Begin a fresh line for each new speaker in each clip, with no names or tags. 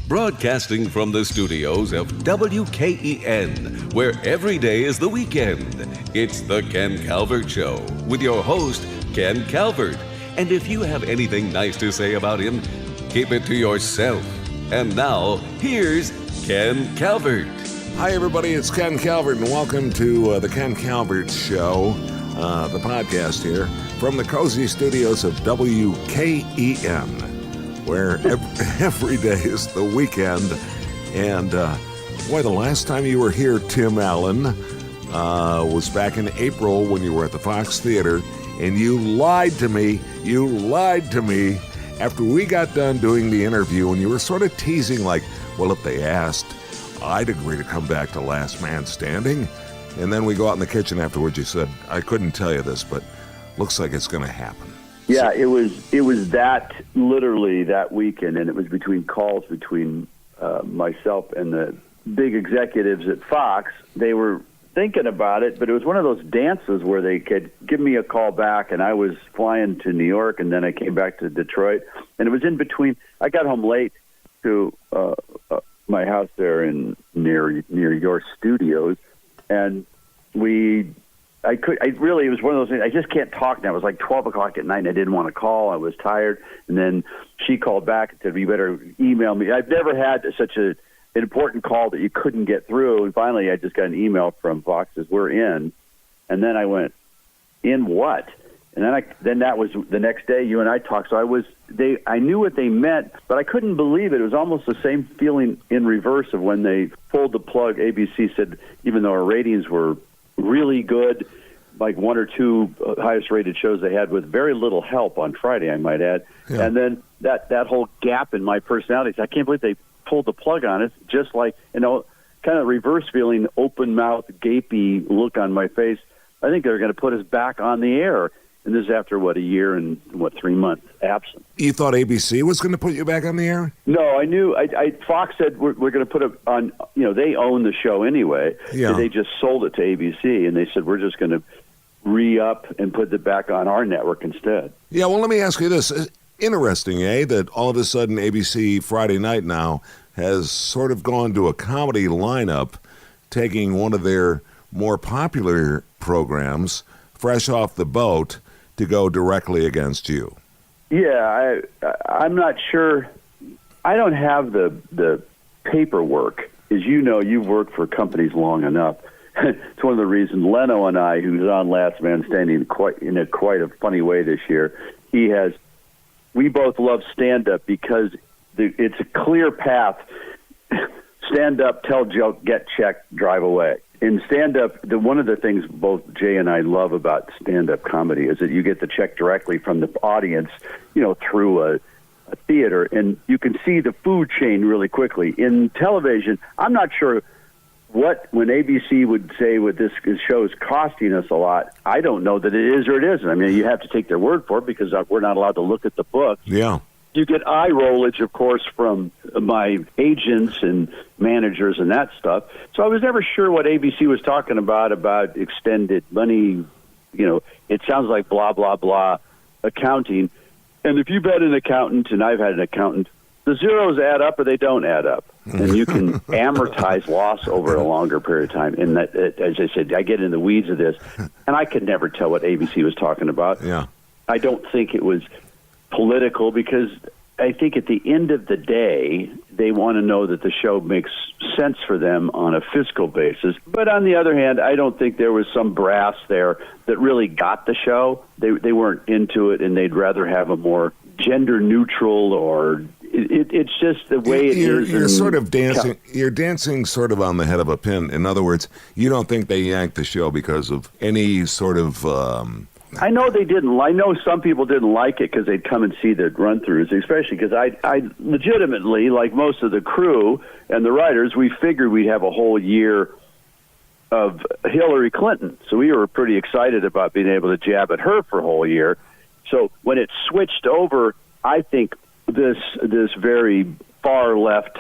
Broadcasting from the studios of WKEN, where every day is the weekend. It's the Ken Calvert Show with your host, Ken Calvert. And if you have anything nice to say about him, keep it to yourself. And now, here's Ken Calvert.
Hi, everybody. It's Ken Calvert, and welcome to the Ken Calvert Show, the podcast here from the cozy studios of WKEN. Where every day is the weekend. And, boy, the last time you were here, Tim Allen, was back in April when you were at the Fox Theater, and you lied to me. You lied to me after we got done doing the interview, and you were sort of teasing like, well, if they asked, I'd agree to come back to Last Man Standing. And then we go out in the kitchen afterwards, you said, I couldn't tell you this, but looks like it's going to happen.
Yeah, it was that literally that weekend, and it was between calls between myself and the big executives at Fox. They were thinking about it, but it was one of those dances where they could give me a call back, and I was flying to New York, and then I came back to Detroit, and it was in between. I got home late to my house there near your studios, and it was one of those things. I just can't talk now. It was like 12 o'clock at night, and I didn't want to call. I was tired. And then she called back and said, you better email me. I've never had such an important call that you couldn't get through. And finally, I just got an email from Fox says, we're in. And then I went, in what? And then that was the next day you and I talked. So I knew what they meant, but I couldn't believe it. It was almost the same feeling in reverse of when they pulled the plug. ABC said, even though our ratings were really good, like one or two highest rated shows they had with very little help on Friday, I might add. Yeah. And then that whole gap in my personality, I can't believe they pulled the plug on it. Just like, kind of reverse feeling, open mouth, gapey look on my face. I think they're going to put us back on the air. And this is after, a year and 3 months absent.
You thought ABC was going to put you back on the air?
No, I knew. Fox said we're going to put it on, they own the show anyway. Yeah. They just sold it to ABC, and they said we're just going to re-up and put it back on our network instead.
Yeah, well, let me ask you this. Interesting, that all of a sudden ABC Friday night now has sort of gone to a comedy lineup, taking one of their more popular programs, Fresh Off the Boat, to go directly against you.
Yeah, I'm not sure. I don't have the paperwork. As you know, you've worked for companies long enough. It's one of the reasons Leno and I, who's on Last Man Standing in quite a funny way this year, we both love stand-up because it's a clear path. Stand up, tell joke, get checked, drive away. In stand-up, one of the things both Jay and I love about stand-up comedy is that you get the check directly from the audience, through a theater, and you can see the food chain really quickly. In television, I'm not sure when ABC would say this show is costing us a lot, I don't know that it is or it isn't. I mean, you have to take their word for it because we're not allowed to look at the books.
Yeah.
You get eye rollage, of course, from my agents and managers and that stuff. So I was never sure what ABC was talking about extended money. It sounds like blah, blah, blah accounting. And if you've had an accountant, and I've had an accountant, the zeros add up or they don't add up. And you can amortize loss over a longer period of time. And that, as I said, I get in the weeds of this, and I could never tell what ABC was talking about.
Yeah.
I don't think it was political because I think at the end of the day, they want to know that the show makes sense for them on a fiscal basis. But on the other hand, I don't think there was some brass there that really got the show. They weren't into it, and they'd rather have a more gender neutral or it's just the way it is.
You're sort of dancing. You're dancing sort of on the head of a pin. In other words, you don't think they yanked the show because of any sort of.
I know they didn't. I know some people didn't like it because they'd come and see the run-throughs, especially because I legitimately, like most of the crew and the writers, we figured we'd have a whole year of Hillary Clinton. So we were pretty excited about being able to jab at her for a whole year. So when it switched over, I think this very far left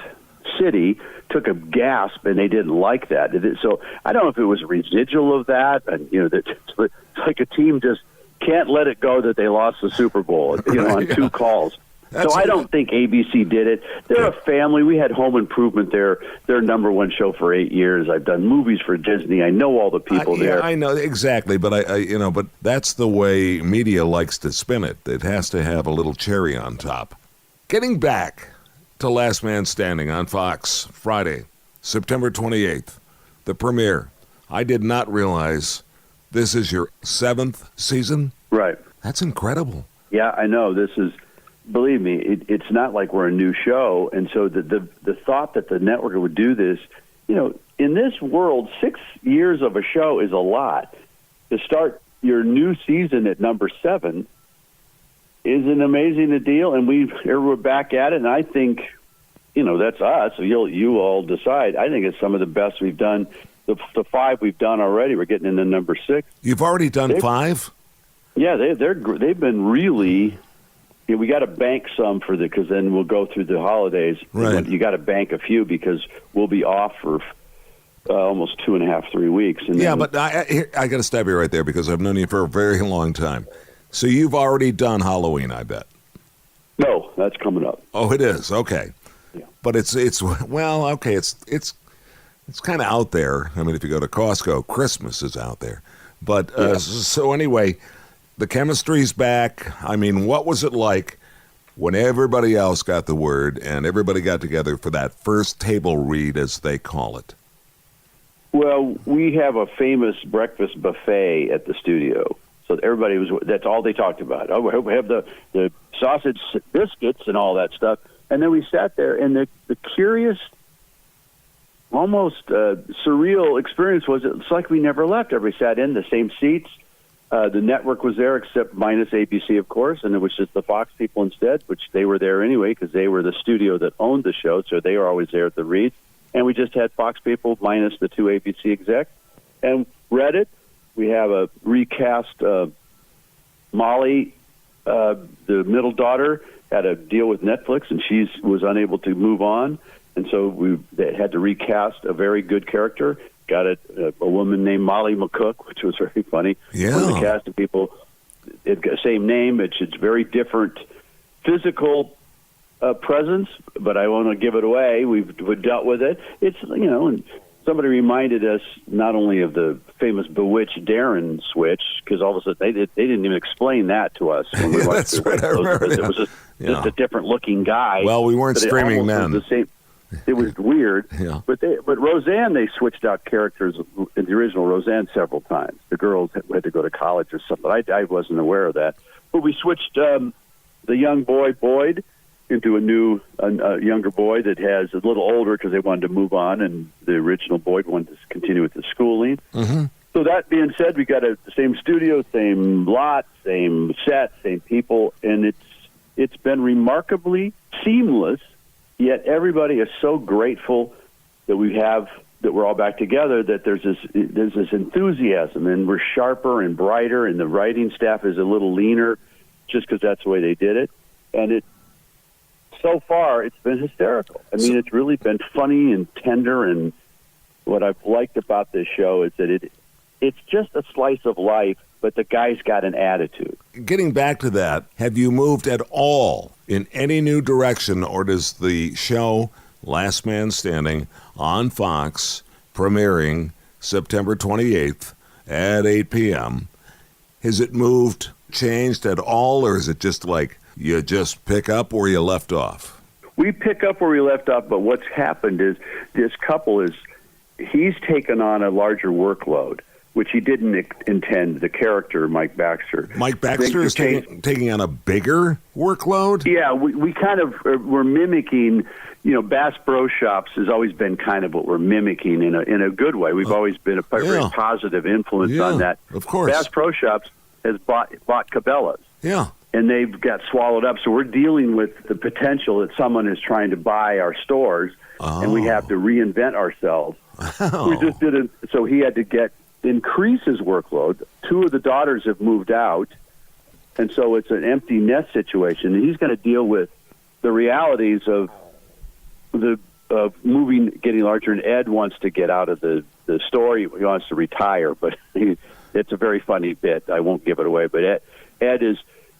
city took a gasp, and they didn't like that. So I don't know if it was a residual of that, and that it's like a team just can't let it go that they lost the Super Bowl, on two calls. So I don't think ABC did it. They're a family. We had Home Improvement there, their number one show for 8 years. I've done movies for Disney. I know all the people there.
I know exactly, but but that's the way media likes to spin it. It has to have a little cherry on top. Getting back to Last Man Standing on Fox Friday, September 28th, the premiere. I did not realize this is your 7th season.
Right.
That's incredible.
Yeah, I know. This is, believe me, it's not like we're a new show. And so the thought that the network would do this, in this world, 6 years of a show is a lot. To start your new season at number 7 is an amazing deal. And we're back at it. And I think, that's us. So you all decide. I think it's some of the best we've done. The 5 we've done already. We're getting into number 6.
You've already done 5?
Yeah, they've been really. Yeah, we got to bank some because then we'll go through the holidays.
Right.
You got to bank a few because we'll be off for almost 2.5, 3 weeks. And
yeah, but I got to stop you right there because I've known you for a very long time. So you've already done Halloween, I bet.
No, that's coming up.
Oh, it is. Okay.
Yeah.
But it's kind of out there. I mean, if you go to Costco, Christmas is out there. But so anyway, the chemistry's back. I mean, what was it like when everybody else got the word and everybody got together for that first table read, as they call it?
Well, we have a famous breakfast buffet at the studio. So that's all they talked about. Oh, we have the sausage biscuits and all that stuff. And then we sat there, and the curious, almost surreal experience was it's like we never left. Everybody sat in the same seats. The network was there, except minus ABC, of course, and it was just the Fox people instead, which they were there anyway because they were the studio that owned the show, so they were always there at the reads. And we just had Fox people minus the 2 ABC execs. And read it. We have a recast. Molly, the middle daughter, had a deal with Netflix, and she was unable to move on. And so they had to recast a very good character. Got a woman named Molly McCook, which was very funny.
Yeah.
One of the cast of people, same name. It's very different physical presence, but I won't give it away. We've dealt with it. It's, and somebody reminded us not only of the famous Bewitched Darren switch, because all of a sudden they didn't even explain that to us. When we watched
that's right. I remember
it was just a different looking guy.
Well, we weren't streaming then.
The same. It was weird,
Yeah.
but Roseanne, they switched out characters in the original Roseanne several times. The girls had to go to college or something. I wasn't aware of that. But we switched the young boy, Boyd, into a younger boy that has a little older because they wanted to move on, and the original Boyd wanted to continue with the schooling.
Mm-hmm.
So that being said, we got the same studio, same lot, same set, same people, and it's been remarkably seamless. Yet everybody is so grateful that we're all back together, that there's this enthusiasm, and we're sharper and brighter, and the writing staff is a little leaner, just because that's the way they did it. And so far it's been hysterical. I mean, it's really been funny and tender. And what I've liked about this show is that it's just a slice of life, but the guy's got an attitude.
Getting back to that, have you moved at all in any new direction, or does the show Last Man Standing on Fox, premiering September 28th at 8 p.m., has it moved, changed at all, or is it just like you just pick up where you left off?
We pick up where we left off, but what's happened is this couple he's taken on a larger workload, which he didn't intend, the character, Mike Baxter.
Mike Baxter is taking on a bigger workload?
Yeah, we kind of, we're mimicking, Bass Pro Shops has always been kind of what we're mimicking in a good way. We've always been a very positive influence on that.
Of course.
Bass Pro Shops has bought Cabela's.
Yeah.
And they've got swallowed up. So we're dealing with the potential that someone is trying to buy our stores, and we have to reinvent ourselves.
Oh.
We just didn't. So he had to increase his workload. 2 of the daughters have moved out, and so it's an empty nest situation. And he's going to deal with the realities of moving, getting larger. And Ed wants to get out of the store. He wants to retire, but it's a very funny bit. I won't give it away. But Ed is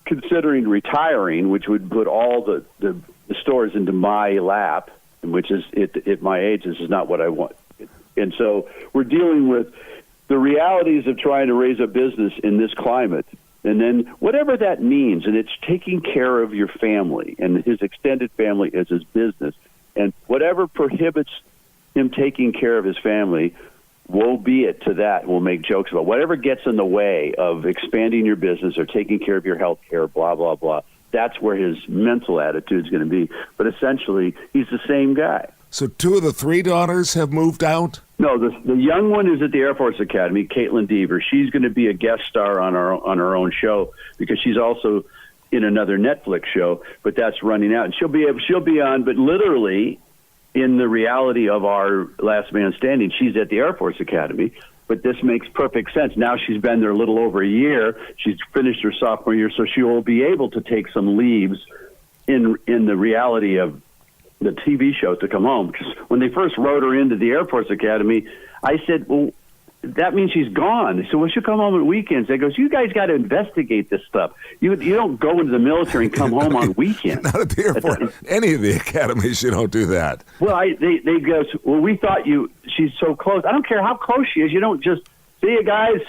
considering retiring, which would put all the stores into my lap, which is at my age, this is not what I want. And so we're dealing with the realities of trying to raise a business in this climate. And then whatever that means, and it's taking care of your family, and his extended family is his business. And whatever prohibits him taking care of his family, woe be it to that. We'll make jokes about whatever gets in the way of expanding your business or taking care of your health care, blah, blah, blah. That's where his mental attitude is going to be. But essentially, he's the same guy.
So 2 of the 3 daughters have moved out?
No, the young one is at the Air Force Academy, Caitlin Deaver. She's going to be a guest star on her own show because she's also in another Netflix show, but that's running out. And she'll be on, but literally in the reality of our Last Man Standing, she's at the Air Force Academy. But this makes perfect sense. Now she's been there a little over a year. She's finished her sophomore year, so she will be able to take some leaves in the reality of the TV show to come home. Because when they first wrote her into the Air Force Academy, I said, well, that means she's gone. They said, well, she'll come home on weekends. They goes, you guys got to investigate this stuff. You don't go into the military and come home on weekends.
Not at the Air Force. Any of the academies, you don't do that.
Well, they goes, well, we thought she's so close. I don't care how close she is. You don't just, see you guys.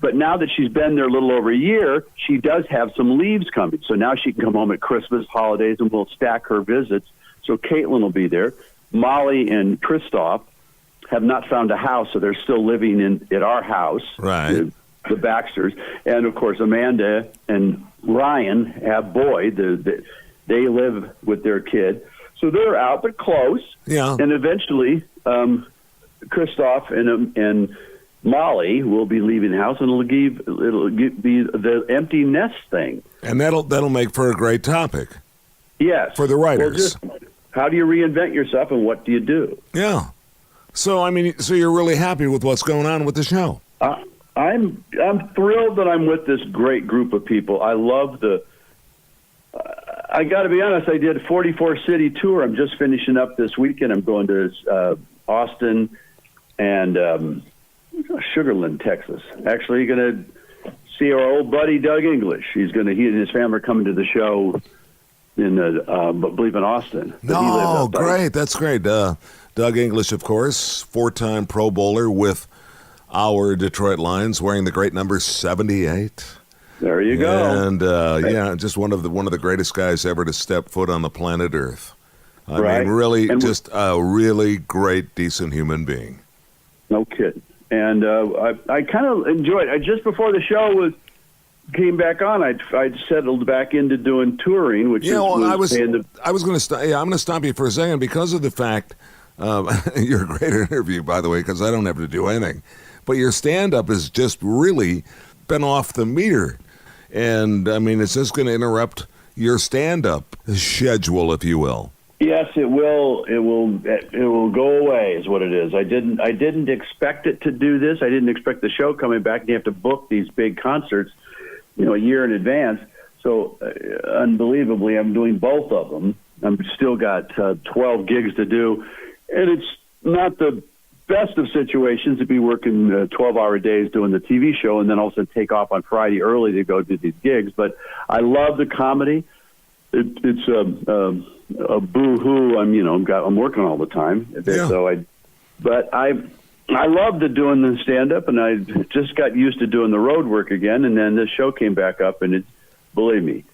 But now that she's been there a little over a year, she does have some leaves coming. So now she can come home at Christmas, holidays, and we'll stack her visits. So Caitlin will be there. Molly and Christoph have not found a house, so they're still living at our house,
right?
The Baxters, and of course Amanda and Ryan have Boyd. They live with their kid, so they're out but close.
Yeah,
and eventually Christoph and Molly will be leaving the house, and it'll be the empty nest thing,
and that'll make for a great topic.
Yes,
for the writers.
Well, how do you reinvent yourself, and what do you do?
Yeah. So, I mean, you're really happy with what's going on with the show?
I'm thrilled that I'm with this great group of people. I love I got to be honest, I did a 44-city tour. I'm just finishing up this weekend. I'm going to Austin and Sugarland, Texas. Actually going to see our old buddy Doug English. He and his family are coming to the show in Austin.
No, great. That's great. Doug English, of course, 4-time Pro Bowler with our Detroit Lions, wearing the great number 78.
There you go.
And just one of the greatest guys ever to step foot on the planet Earth. I
mean,
really, just a really great, decent human being.
No kidding. And I kind of enjoyed it. Just before the show came back on, I'd settled back into doing touring, which
I was going to I'm going to stop you for a second because of the fact. You're a great interview, by the way, because I don't have to do anything. But your stand-up has just really been off the meter. And, I mean, it's just going to interrupt your stand-up schedule, if you will.
Yes, it will. It will go away, is what it is. I didn't expect it to do this. I didn't expect the show coming back. You have to book these big concerts, a year in advance. So, unbelievably, I'm doing both of them. I've still got 12 gigs to do. And it's not the best of situations to be working 12-hour days doing the TV show and then also take off on Friday early to go do these gigs. But I love the comedy. It's a boo-hoo. I'm working all the time.
Yeah.
So I love doing the stand-up, and I just got used to doing the road work again. And then this show came back up, and believe me,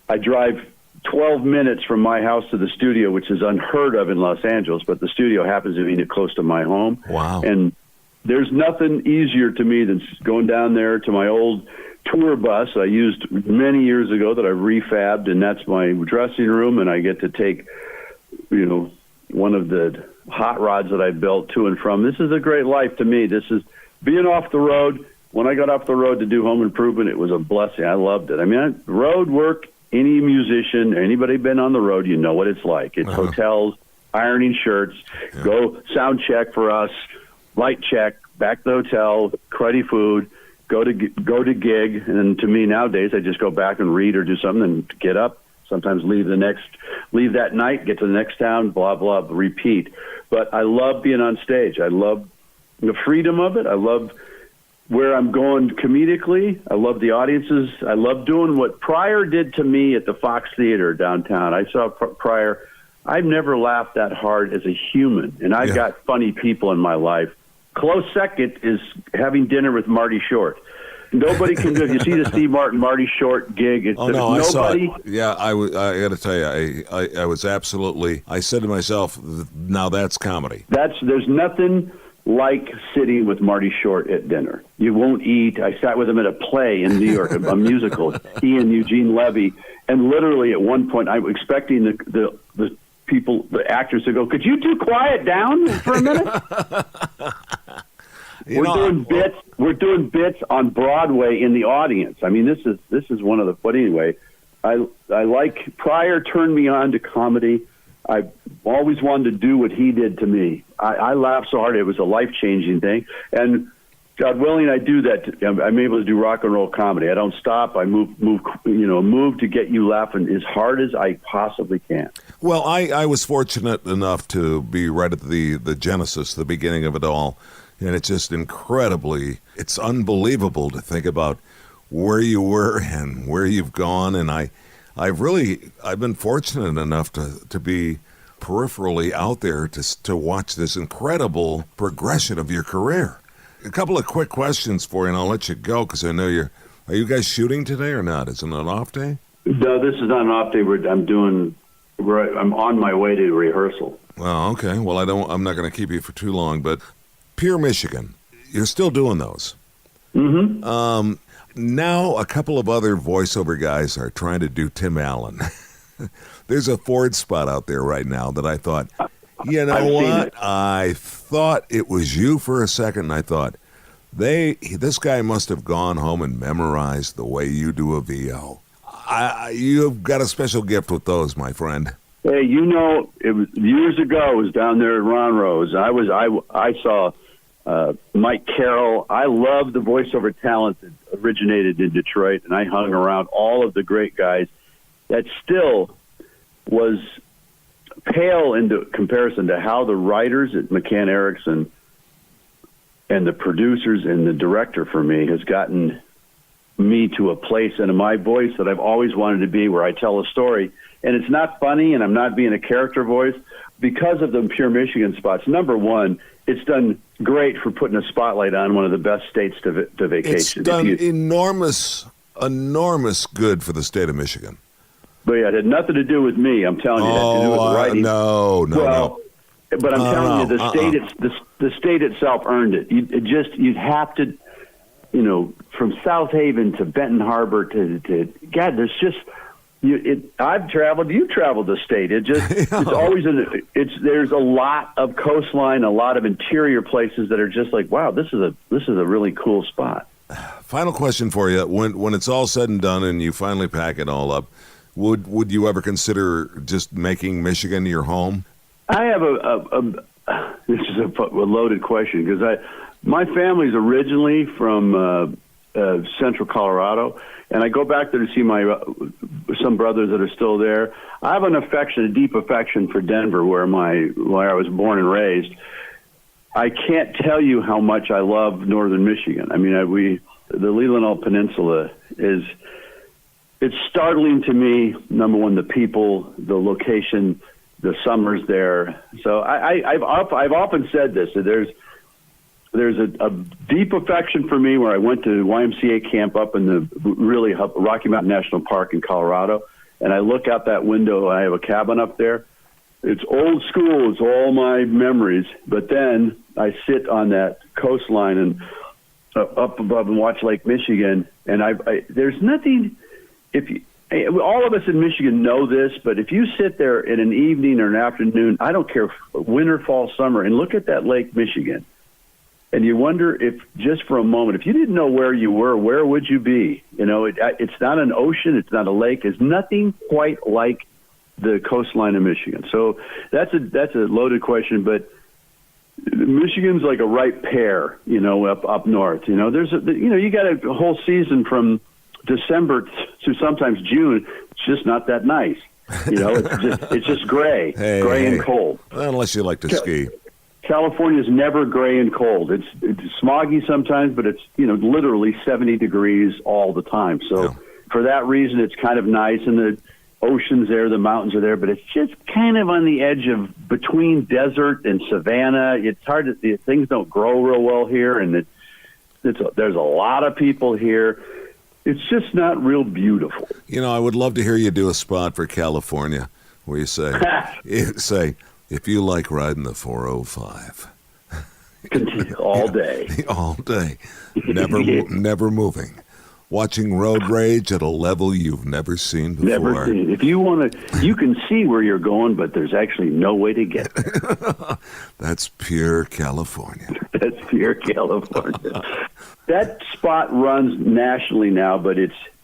I drive 12 minutes from my house to the studio, which is unheard of in Los Angeles, but the studio happens to be close to my home.
Wow.
And there's nothing easier to me than going down there to my old tour bus I used many years ago that I refabbed, and that's my dressing room, and I get to take, one of the hot rods that I built to and from. This is a great life to me. This is being off the road. When I got off the road to do home improvement, it was a blessing. I loved it. I mean, road work, any musician, anybody been on the road, you know what it's like. It's hotels, ironing shirts, go sound check for us, light check, back to the hotel, cruddy food, go to gig. And to me nowadays, I just go back and read or do something and get up. Sometimes leave that night, get to the next town, blah, blah, repeat. But I love being on stage. I love the freedom of it. I love where I'm going comedically. I love the audiences. I love doing what Pryor did to me at the Fox Theater downtown. I saw Pryor. I've never laughed that hard as a human, and I've got funny people in my life. Close second is having dinner with Marty Short. Nobody can do it. You see the Steve Marty Short gig.
Oh, no, I saw it. Yeah, I got to tell you, I was absolutely, I said to myself, now that's comedy.
There's nothing like sitting with Marty Short at dinner. You won't eat. I sat with him at a play in New York, a musical, he and Eugene Levy, and literally at one point, I'm expecting the people, the actors to go, could you two quiet down for a minute? We're doing bits on Broadway in the audience. I mean, this is one of the. But anyway, I like Pryor turned me on to comedy. I've always wanted to do what he did to me. I laughed so hard it was a life-changing thing, and God willing, I do that. I'm able to do rock and roll comedy. I don't stop. I move to get you laughing as hard as I possibly can.
Well, I was fortunate enough to be right at the genesis, the beginning of it all. And it's just it's unbelievable to think about where you were and where you've gone. And I've been fortunate enough to be peripherally out there to watch this incredible progression of your career. A couple of quick questions for you, and I'll let you go because I know are you guys shooting today or not? Is it an off day?
No, this is not an off day. I'm on my way to rehearsal.
Well, okay. Well, I'm not going to keep you for too long, but Pure Michigan, you're still doing those.
Mm-hmm.
Now a couple of other voiceover guys are trying to do Tim Allen. There's a Ford spot out there right now that I thought, you know what? I thought it was you for a second, and I thought, this guy must have gone home and memorized the way you do a VO. You've got a special gift with those, my friend.
Hey, it was years ago. I was down there at Ron Rose. I saw Mike Carroll. I love the voiceover talent that originated in Detroit, and I hung around all of the great guys. That still was pale into comparison to how the writers at McCann Erickson and the producers and the director for me has gotten me to a place in my voice that I've always wanted to be, where I tell a story. And it's not funny, and I'm not being a character voice because of the Pure Michigan spots. Number one, it's done great for putting a spotlight on one of the best states to vacation.
It's done enormous good for the state of Michigan.
But yeah, it had nothing to do with me. I'm telling you, it had to do with writing.
No.
But I'm telling you, the state itself earned it. You'd have to, from South Haven to Benton Harbor to God, there's just. I've traveled. You traveled the state. It's always there's a lot of coastline, a lot of interior places that are just like, wow, this is a really cool spot.
Final question for you: when it's all said and done, and you finally pack it all up, would you ever consider just making Michigan your home?
I have this is a loaded question because my family's originally from Central Colorado. And I go back there to see some brothers that are still there. I have a deep affection for Denver, where I was born and raised. I can't tell you how much I love Northern Michigan. I mean, the Leelanau Peninsula it's startling to me. Number one, the people, the location, the summers there. So I've often said this. That there's a deep affection for me where I went to YMCA camp up in the really Rocky Mountain National Park in Colorado, and I look out that window. I have a cabin up there. It's old school. It's all my memories. But then I sit on that coastline and up above and watch Lake Michigan, and there's nothing. All of us in Michigan know this, but if you sit there in an evening or an afternoon, I don't care, winter, fall, summer, and look at that Lake Michigan. And you wonder if, just for a moment, if you didn't know where you were, where would you be? It's not an ocean, it's not a lake. It's nothing quite like the coastline of Michigan. So that's a loaded question, but Michigan's like a ripe pear, up north. There's you got a whole season from December to sometimes June. It's just not that nice. It's just gray, and cold.
Unless you like to ski.
California's never gray and cold. It's smoggy sometimes, but it's literally 70 degrees all the time. So for that reason, it's kind of nice, and the ocean's there, the mountains are there, but it's just kind of on the edge of between desert and savanna. It's hard to things don't grow real well here, and there's a lot of people here. It's just not real beautiful.
I would love to hear you do a spot for California where you say, if you like riding the 405.
All day.
All day. Never moving. Watching road rage at a level you've never seen before.
Never seen. If you want to, you can see where you're going, but there's actually no way to get there.
That's pure California.
That's pure California. That spot runs nationally now, but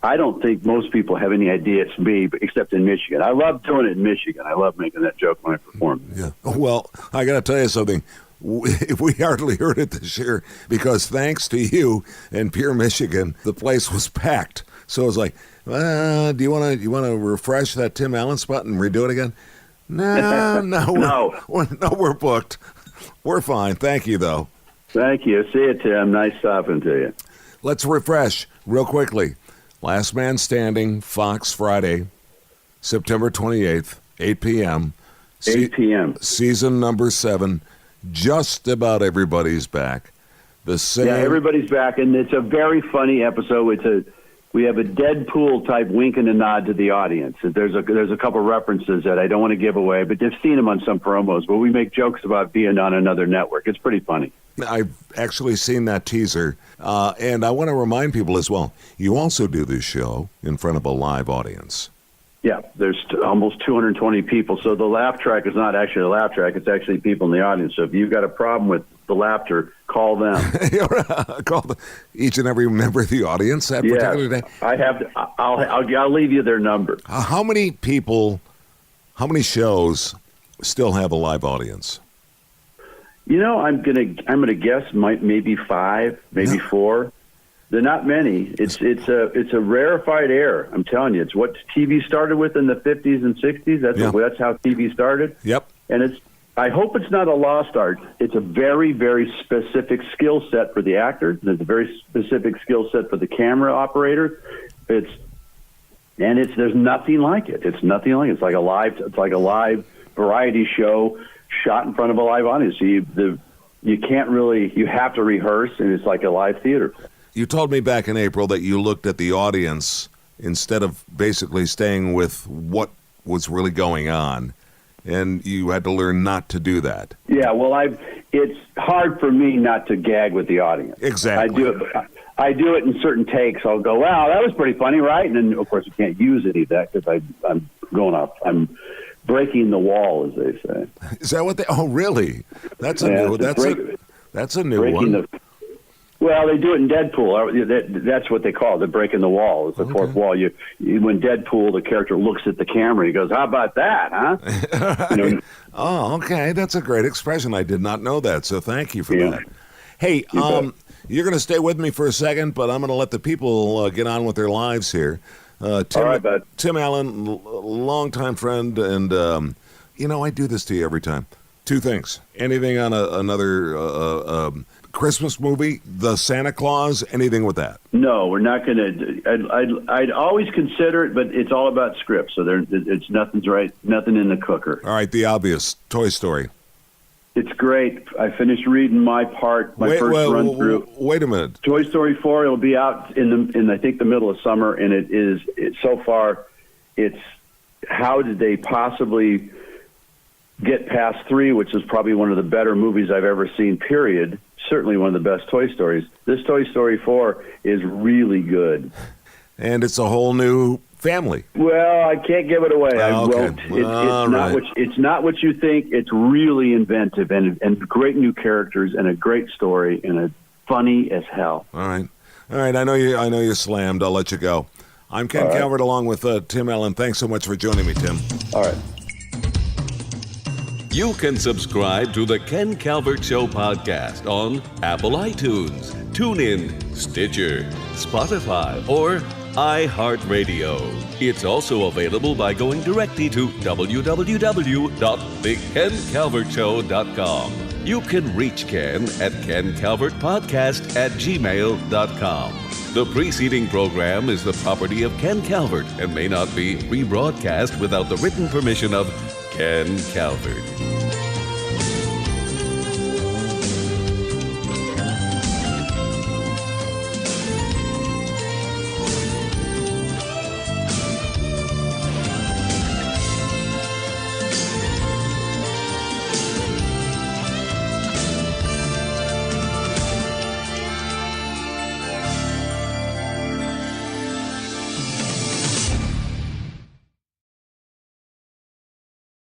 I don't think most people have any idea it's me, except in Michigan. I love doing it in Michigan. I love making that joke when I perform.
Yeah. Well, I got to tell you something. We hardly heard it this year because thanks to you and Pure Michigan, the place was packed. So it was like, do you want to refresh that Tim Allen spot and redo it again? No, we're booked. We're fine. Thank you, though.
Thank you. See you, Tim. Nice talking to you.
Let's refresh real quickly. Last Man Standing, Fox, Friday, September 28th, 8 p.m.
8 p.m.
Season number 7. Just about everybody's back.
Yeah, everybody's back, and it's a very funny episode. We have a Deadpool type wink and a nod to the audience. There's a couple references that I don't want to give away, but they've seen them on some promos. But we make jokes about being on another network. It's pretty funny.
I've actually seen that teaser, and I want to remind people as well. You also do this show in front of a live audience.
Yeah, there's almost 220 people. So the laugh track is not actually a laugh track. It's actually people in the audience. So if you've got a problem with the laughter, call them.
Call each and every member of the audience that particular day?
I have. I'll leave you their number.
How many shows still have a live audience?
I'm gonna guess maybe 5, maybe 4. They're not many. It's a rarefied air. I'm telling you, it's what TV started with in the 50s and 60s. That's how TV started.
Yep.
And I hope it's not a lost art. It's a very, very specific skill set for the actor. There's a very specific skill set for the camera operator. There's nothing like it. It's nothing like it. It's like a live variety show shot in front of a live audience. You have to rehearse, and it's like a live theater.
You told me back in April that you looked at the audience instead of basically staying with what was really going on, and you had to learn not to do that.
Yeah, well, it's hard for me not to gag with the audience.
Exactly.
I do it in certain takes. I'll go, wow, that was pretty funny, right? And then, of course, you can't use any of that because I'm going off. I'm breaking the wall, as they say.
Is that what they? Oh, really? That's a new one.
Well, they do it in Deadpool. That's what they call it. They're breaking the wall. It's the fourth wall. When Deadpool, the character, looks at the camera, he goes, "How about that, huh?"
Oh, okay. That's a great expression. I did not know that, so thank you for that. Hey, you're going to stay with me for a second, but I'm going to let the people get on with their lives here. Tim, all right, bud. Tim Allen, longtime friend, and I do this to you every time. 2 things. Anything on another Christmas movie, The Santa Claus, anything with that? No, we're not going to. I'd always consider it, but it's all about script, so it's nothing in the cooker. All right, the obvious, Toy Story. It's great. I finished reading my first run through. Wait a minute. Toy Story 4. It'll be out in I think the middle of summer, and it's so far. It's how did they possibly get past 3, which is probably one of the better movies I've ever seen. Period. Certainly one of the best Toy Stories. This Toy Story 4 is really good, and it's a whole new family. Well, I can't give it away. I won't. It's not what you think. It's really inventive and great new characters and a great story and a funny as hell. All right. I know you're slammed. I'll let you go. I'm Ken Calvert along with Tim Allen. Thanks so much for joining me, Tim. All right.
You can subscribe to the Ken Calvert Show podcast on Apple iTunes, TuneIn, Stitcher, Spotify, or iHeartRadio. It's also available by going directly to www.thekencalvertshow.com. You can reach Ken at kencalvertpodcast@gmail.com. The preceding program is the property of Ken Calvert and may not be rebroadcast without the written permission of Ken Calvert.